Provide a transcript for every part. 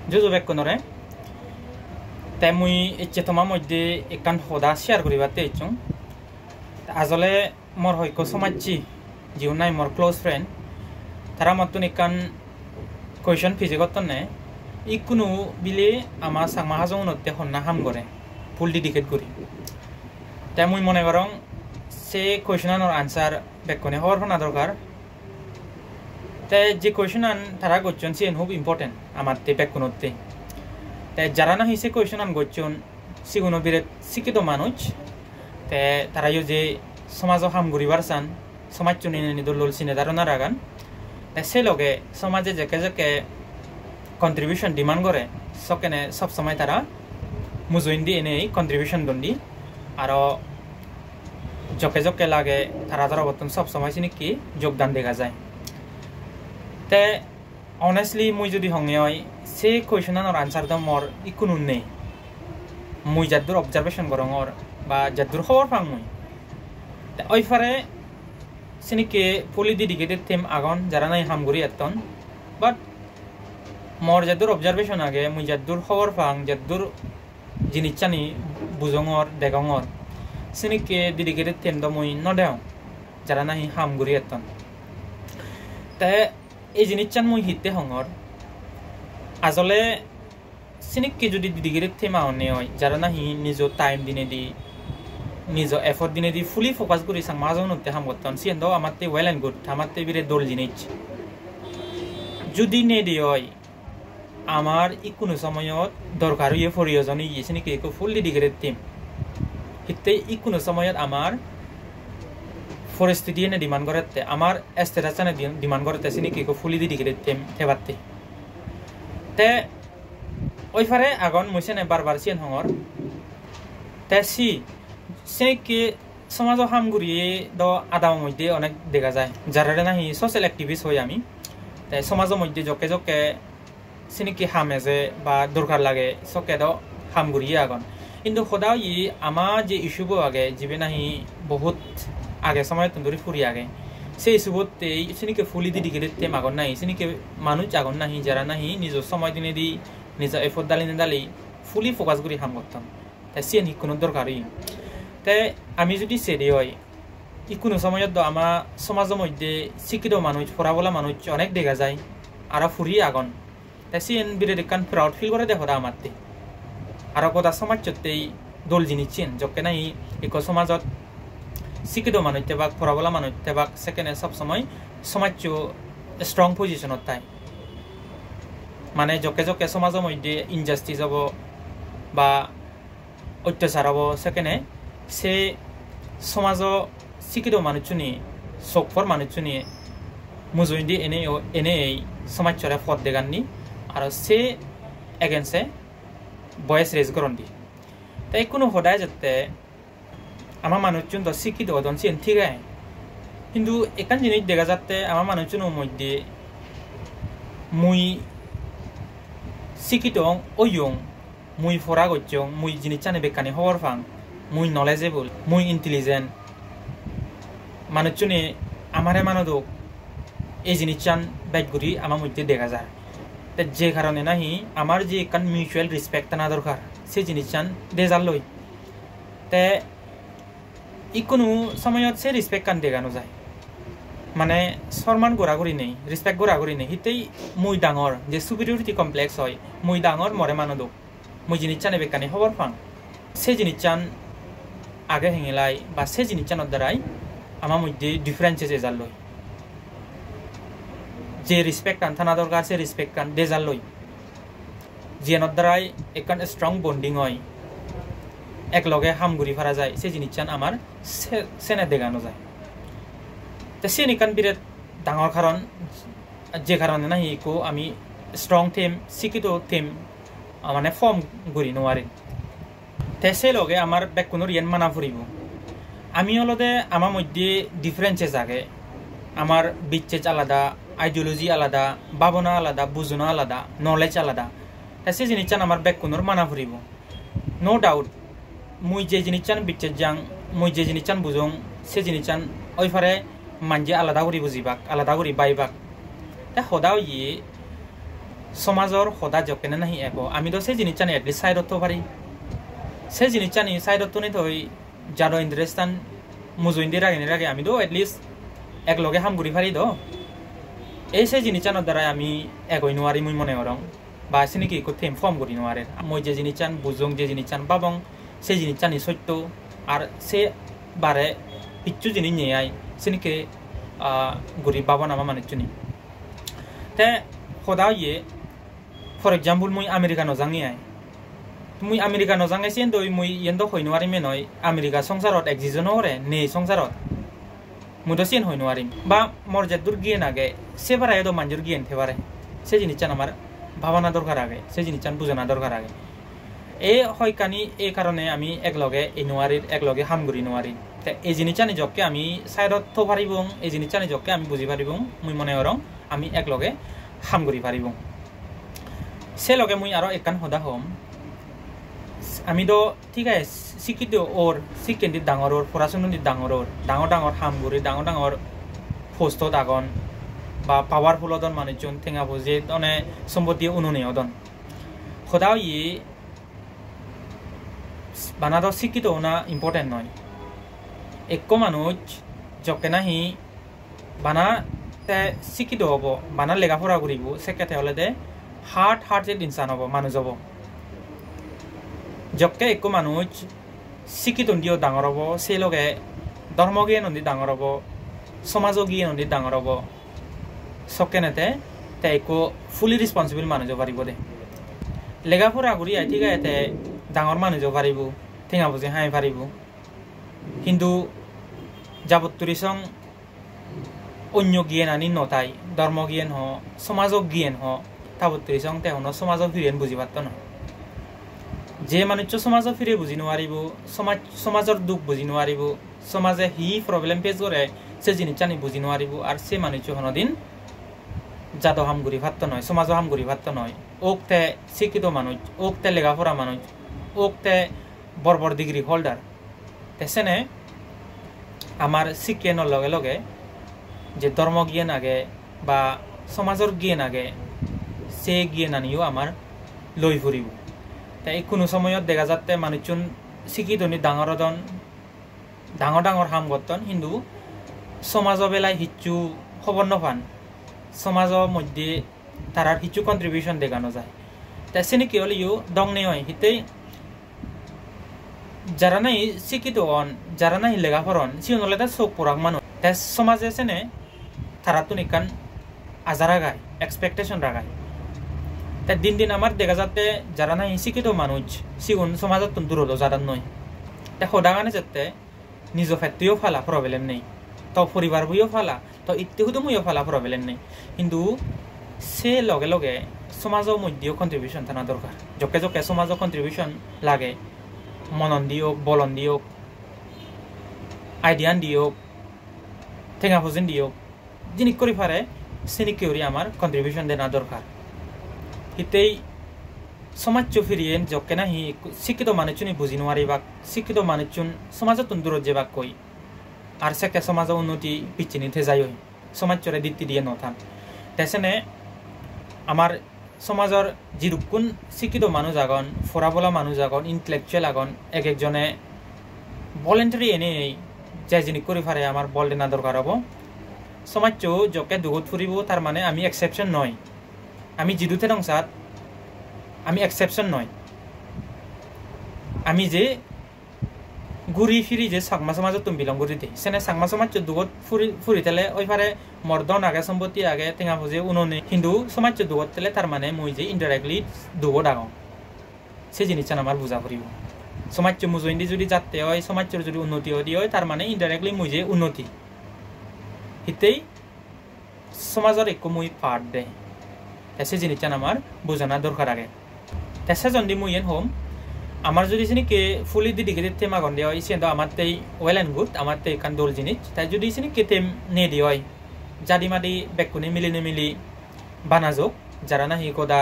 Jojo bekkonore te mui echetoma moddhe ekkan hoda share koribate echung azole mor hoiko somajchi jiunai mor close friend tara mottun ekkan question pije gottonne ikkunu bile ama sangma hajongotte honna ham gore full dedicate kori te mui mone gorong se questionanor answer bekkone hor hona dorkar te je questionan tara gocchon sien hub important amatte bekkonotte te jara nahi se questionan gocchon siguno biret sikito manuch te tara yo je somajo ham guribar san somajchuni ni dolol sine darona ragan te se loge somaje jeke jeke contribution demand করে সকেনে সব সময় তারা মুজুইন্দি এনে contribution Dandi আর জকে জকে লাগে তারা তারা বর্তমান সব সময় চিনি কি যোগদান দেখা যায় তে অনেস্টলি মুই যদি হংয়ে হয় সে কোয়েশনানোর আনসার তো মর ইকুন নেই মুই যাদুর অবজারভেশন করঙর বা যাদুর খবর পাং মুই তে ওইফারে চিনি কি ফুলি ডেডিকেটেড টিম আগন যারা নাই হামগুড়ি এতন বাট mor jadur observation age mui jadur khobor pang jadur jinichani bujongor degongor sinike dedicated tem do mui no deo jara nahi ham guri eton te ei jinichan mui hitte hongor azole sinike jodi dedicated tema onne hoy jara nahi nijo time dine di nijo effort dine di fully focus guri sang majon utte ham gotton sien do amatte well and good amatte bire dol jinich jodi ne di hoy আমার ইকুনো সময়ত দরকার হয়ে প্রয়োজন হয়েছে নাকি একটু ফুল dedicated team হিতে ইকুনো সময়ত আমার পরিস্থিতি এনে ডিমান্ড করতে আমার স্ট্যাটাস এনে ডিমান্ড করতেছে নাকি একটু ফুলি ডেডিকেটেড টিম থেবাতে তে ওইফারে আগন মুইছেনে বারবার সিন হঙর তে সে কি সমাজ হামগুড়িয়ে দ আদাম মধ্যে অনেক দেখা যায় যারা নাহি সোশ্যাল অ্যাক্টিভিস্ট হই আমি তে সমাজের মধ্যে জকে জকে siniki hameze ba dorkar lage sokedo hamguriye agon কিন্তু খোদাও ই আমা যে ইস্যুবো আগে জিবে নাহি বহুত আগে সময় তন্দুরি ফুরি আগে সেই ইস্যুবোতে সিনিকে ফুলি ডেডিকেটেড তে মাগন নাই সিনিকে মানুষ আগন নাহি যারা নাহি নিজ সময় দিনে দি নিজ এফোর্ট দালি ফুলি ফোকাস করি হাম করতাম তাই সিন হি কোনো দরকারই তাই আমি যদি সেরি হয় ই কোনো সময়ত আমা সমাজের মধ্যে শিক্ষিত মানুষ পড়াবলা মানুষ অনেক দেখা যায় আর ফুরি আগন তাই সিন বিরে দেখান প্রাউড ফিল করে দেখো আমারতে আর কথা সমাজতেই দোল জিনিসছেন যকে নাই এক সমাজত শিক্ষিত মানুষ তেবাক পড়াবলা মানুষ তেবাক সেকেন্ডে সবসময় সমাজ স্ট্রং পজিশনত তাই মানে যকে যকে সমাজের মধ্যে ইনজাস্টিস হব বা অত্যাচার হব সেকেন্ডে সে সমাজ শিক্ষিত মানুষজনী চকফর মানুষজনী মুজুইন্দি এনে এই সমাজ চরে ফদ দেগাননি আর সে এগেন্সে বয়েস রেজ করন দি তাই কোনো সদায় যাতে আমার মানুষজন তো শিক্ষিত হদন সিন ঠিক আছে কিন্তু এখান জিনিস দেখা যাতে আমার মানুষজনের মধ্যে মুই শিক্ষিত ওয়ং মুই ফরা গচ্ছং মুই জিনিস জানে বেকানি খবর ফাং মুই নলেজেবল মুই ইন্টেলিজেন্ট মানুষজনে আমারে মানদক এই জিনিস চান ব্যাগগুড়ি আমার মধ্যে দেখা যায় যে কারণে নাহি আমার যে এখান মিউচুয়াল রেসপেক্ট না দরকার সেই জিনিস চান দেজাল লই তে ই কোনো সময়ত সে রেসপেক্ট কান দেখানো যায় মানে সম্মান গোড়াগড়ি নেই রেসপেক্ট গোড়াগড়ি নেই হিতেই মুই ডাঙর যে সুপিরিয়রিটি কমপ্লেক্স হয় মুই ডাঙর মরে মানদক মুই জিনিস চানে বেকানি খবর পাং সেই জিনিস চান আগে হেঙেলাই বা সেই জিনিস চানোর দ্বারাই আমার মধ্যে ডিফারেন্সেস এজাল লই যে রেসপেক্ট কান থানা দরকার সে রেসপেক্ট কান দেজাল লই জিয়ানোর দ্বারাই একখান স্ট্রং বন্ডিং হয় এক লগে হামগুড়ি ফারা যায় সেই জিনিস চান আমার সেনে দেখানো যায় তো সে নিকান বিরাট ডাঙর কারণ যে কারণে না ইকো আমি স্ট্রং থিম শিক্ষিত থিম মানে ফর্ম করি নোৱাৰিম তে সে লগে আমার বেকুনোর ইয়েন মানা ফুরিব আমি হলদে আমার মধ্যে ডিফারেন্সেস আগে আমার বিচ্ছেদ আলাদা আইডিওলজি আলাদা ভাবনা আলাদা বুঝনা আলাদা নলেজ আলাদা তাই সে জিনিস চান আমার বেকুনোর মানা ফুরিব নো ডাউট মুই যে জিনিস চান বিচ্ছেদ যাং মুই যে জিনিস চান বুঝং সে জিনিস চান ওইফারে মানজে আলাদা করে বুঝিবাক আলাদা করে বাইবাক তা সদাও ইয়ে সমাজৰ সদা জকেনে নাহি এব আমি তো সেই জিনিসটানি এটলিস্ট সাইডত তো পারি সেই জিনিসটানি সাইডত তো নিতে হই যার ইন্টারেস্টান মুজুইন্দি রাগে আমি তো এটলিস্ট একলগে হামগুড়ি পারি তো এই সেই জিনিসটানোর দ্বারা আমি এগোই নোৱাৰি মই মনে কৰম বা সেনেকি থেম ফৰ্ম কৰি নোৱাৰে মই যে জিনিসটান বুঝং যে জিনিসটান পাবং সেই জিনিসটানি সত্য আর সে বারে কিচ্ছু জিনিস নিয়ে আই সেনেকে গরিব বাবা নামা মানুষজনী তে সদা ইয়ে ফর এক্সাম্পল মই আমেরিকা নজাঙি আই মুই আমেরিকা নজাঙাইছেন দই মুই ইয়েন্দ হই নোৱাৰিমে নয় আমেৰিকা সংসাৰত একজিজন হৰে নেই সংসাৰত মুই তো চেন হই নোৱাৰিম বা মোর যে দূর গিয়ে নাগে সে বারে এদ মানুষের গিয়ে আনতে পারে সেই জিনিসটান আমার ভাবনা দরকার আগে সেই জিনিসটান বুঝানা দরকার আগে এই হয়কানি এই কারণে আমি একলগে এই নোৱাৰিৰ একলগে হামগুড়ি নোৱাৰি এই জিনিসটানি জককে আমি সাইডত থ পারিব এই জিনিসটানি জককে আমি বুঝি পারিব মুই মনে করং আমি একলগে হামগুড়ি পারিব সে লগে মুই আরো একখান সদা হম আমি তো ঠিক আছে শিক্ষিত ওর শিক্ষিত ডাঙর ওর পড়াশোনার ডাঙর ওর ডাঙর হামগুড়ি ডাঙর পোস্টত আগন বা পাওয়ারফুল অদন মানুষজন ঠেঙা বুঝে তনে সম্পত্তি উন্নয়ন অদন সদাও ই বানাদ শিক্ষিত না ইম্পর্টেন্ট নয় এক মানুষ জকে নাহি বানা শিক্ষিত হব বানা লেখাপড়া কৰিব সেকেতে হলে দে হার্টেড ইনসান হব মানুষ হব জকে এক মানুষ শিক্ষিত দিও ডাঙর হব সেই লগে ধর্ম গিয়ে নদী ডাঙর হব সমাজ গিয়ে নদী ডাঙর হব সকেনেতে একো ফুলি রেসপন্সিবল মানুষ পারিব দে লেখাপড়া করি ঠিক আছে ডাঙর মানুষ পারিব ঠেঙা বুঝে হাই পারিব কিন্তু যাবত্তরি সং অন্য জ্ঞান আনি নতাই ধর্ম জ্ঞান হ সমাজক জ্ঞান হ তাবত্তরি সং তেহন সমাজক ফিরেন বুঝি পারত না যে মানুষ সমাজ ফিরে বুঝি নোৱাৰিব সমাজৰ দুখ বুঝি নোৱাৰিব সমাজে হি প্ৰবলেম ফেস কৰে সে জিনিসটানি বুঝি নোৱাৰিব আর সে মানুষ হনদিন জাত হামগুড়ি ভাত নয় সমাজ হামগুড়ি ভাত নয় ওকতে শিক্ষিত মানুষ ওকতে লেখাপড়া মানুষ ওকতে বড় ডিগ্রি হোল্ডার তেসেনে আমার শিক্ষানোর লগে লগে যে ধর্ম জ্ঞান আগে বা সমাজৰ জ্ঞান আগে সে জ্ঞান আনিও আমার লৈ ফুরিব তাই কোনো সময়ত দেখা যাতে মানুষজন শিক্ষিত ডাঙর হাম গতন কিন্তু সমাজ বেলায় হিচু খবর নপান সমাজের মধ্যে তারার হিচু কন্ট্রিবিউশন দেখানো যায় তাই সে কি হলে দং নেই হয় হিতেই যারা নাই শিক্ষিত হন যারা নাই লেখাপড়ন সিও হলে তার চোখ পড়াক মানুষ তাই সমাজে সেনে তারা তো নিকান আজার রাখায় এক্সপেকটেশন রাখায় তাই দিন আমার দেখা যাতে যারা নাই শিক্ষিত মানুষ সিগুন সমাজত দূরত যারা নয় তাই সদাগানে যাতে নিজ ফ্যাক্টরিও ফালা প্রবলেম নেই তো পরিবার বইও ফালা তো ইত্যাদি মইও ফালা প্রবলেম নেই কিন্তু সে লগে লগে সমাজের মধ্যেও কন্ট্রিবিউশন থাকা দরকার জকে সমাজের কন্ট্রিবিউশন লাগে মনন দিওক বলন দিওক আইডিয়ান দিওক ঠেঙা ফুজিন দিওক জিনিস করে পারে সিনিক করি আমার কন্ট্রিবিউশন দেনা দরকার হিতেই সমাজ ফিরিয়ে জকে না হি শিক্ষিত মানুষজনই বুঝি নোৱাৰিবা শিক্ষিত মানুষজন সমাজত দূরত যাবাক কই আর সেকে সমাজের উন্নতি পিছিয়ে নিতে যাই সমাজরে দিতে দিয়ে নথান তেসেনে আমার সমাজের যিরকম শিক্ষিত মানুষ আগন ফরাবলা মানুষ আগন ইন্টেলেকচুয়াল আগন একজনে ভলেন্টারি এনে যে জিনিস করে পারে আমার বল দেনা দরকার হব সমাজ জকে দুগত ফুরিব তার মানে আমি এক্সেপশন নয় আমি জিদুতে নংসাত আমি এক্সেপশন নয় আমি যে ঘুরি ফিরি যে সাকমা সমাজত তুমি বিলং করি দিই সেনে সাকমা সমাজ দুগত ফুরি তেলে ওই পারে মর্দন আগে সম্পত্তি আগে টেঙা ফুজে উননে কিন্তু সমাজ দুগত তেলে তার মানে মুই যে ইনডাইরেক্টলি দুগত আগম সে জিনিসটা আমার বুঝা ফুরিব সমাজ মুজইন্দি যদি যাতে হয় সমাজের যদি উন্নতি হয় তার মানে ইনডাইরেক্টলি মুই যে উন্নতি হিতেই সমাজের একটু মুই পার্ট দেয় সে জিনিসটা আমার বোঝানা দরকার আগে তেসে যদি মুই এন হোম আমার যদি সিনিকে ফুলি ডেডিকেটেড থেম আগন দেওয়া হয় সেটা আমার তাই ওয়েল অ্যান্ড গুড আমার তাই কান দোল জিনিস তাই যদি সিনিকে থেম নে দেওয়া হয় জাদি মাদি বেকুনি মিলি বানাযোগ যারা না হি কদা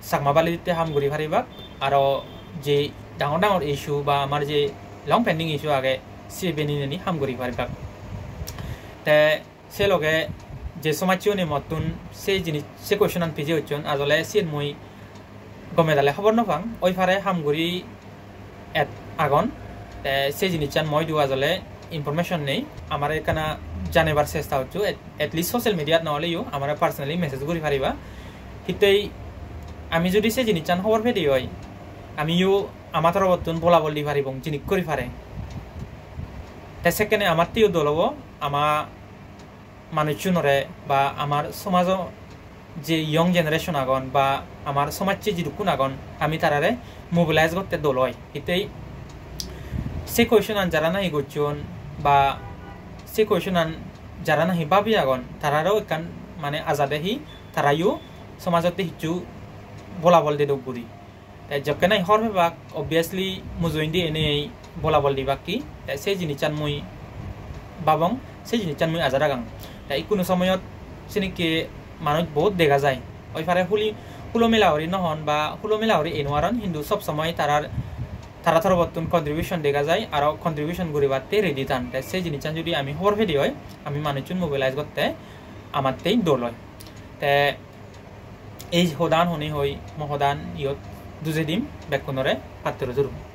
সাকমা বালি দিতে হামগুড়ি ফারিবাক আর যে ডাঙর ইস্যু বা আমার যে লং পেন্ডিং ইস্যু আগে সে বেনি হামগুড়ি ফারিবাক তে সে লগে যে সমাজও নে মতন সেই জিনিস সে কোয়েশন আন পিজে হচ্ছেন আসলে সিন মই গমে দালে খবর নপাং ওই ফারে হামগুড়ি এট আগন সেই জিনিস চান মই দিও আসলে ইনফরমেশন নেই আমার এখানে জানাবার চেষ্টা হচ্ছে এটলিস্ট সোশ্যাল মিডিয়াত নহলেও আমার পার্সোনালি মেসেজ করি পারিবা হিতেই আমি যদি সেই জিনিস চান খবর ফেদি হয় আমিও আমার তরফতুন বলা বলি পারিব জিনিস করি পারে তাই সেখানে আমার টিও দলব আমার মানুষজনরে বা আমার সমাজ যে ইয়ং জেনারেশন আগন বা আমার সমাজে যেটুকুন আগন আমি তারারে মোবিলাইজ করতে দল হয় এতেই সে কোয়েশন আন যারা নাহি করছেন বা সে কোয়েশন আন যারা নাহি ভাবি আগন তারারও এখান মানে আজাদেহি তারাইও সমাজতে হিচু বলা বল দে দৌগুড়ি তাই যকে নাই হর হেবাক অবভিয়াসলি মুজইন দি এনে বলা বল দিবা কি তাই সেই জিনিস চান মুই বাবং সেই জিনিস চান মুই আজাদ আগাং তাই কোনো সময়ত সেনেকে মানুষ বহুত দেখা যায় ওই ফারে হুলো মেলাহরি নহন বা হুলো মেলাহরি এনোয়ারন কিন্তু সব সময় তারা বর্তমান কন্ট্রিবিউশন দেখা যায় আর কন্ট্রিবিউশন করিবাতে রেডি থান তাই সেই জিনিস যদি আমি হর ফেদি হয় আমি মানুষজন মোবিলাইজ করতে আমারতেই দল হয় তাই এই সদান হনি হই মহদান ইয়ত দুজে দিম বেকুনরে পাত্র জরুর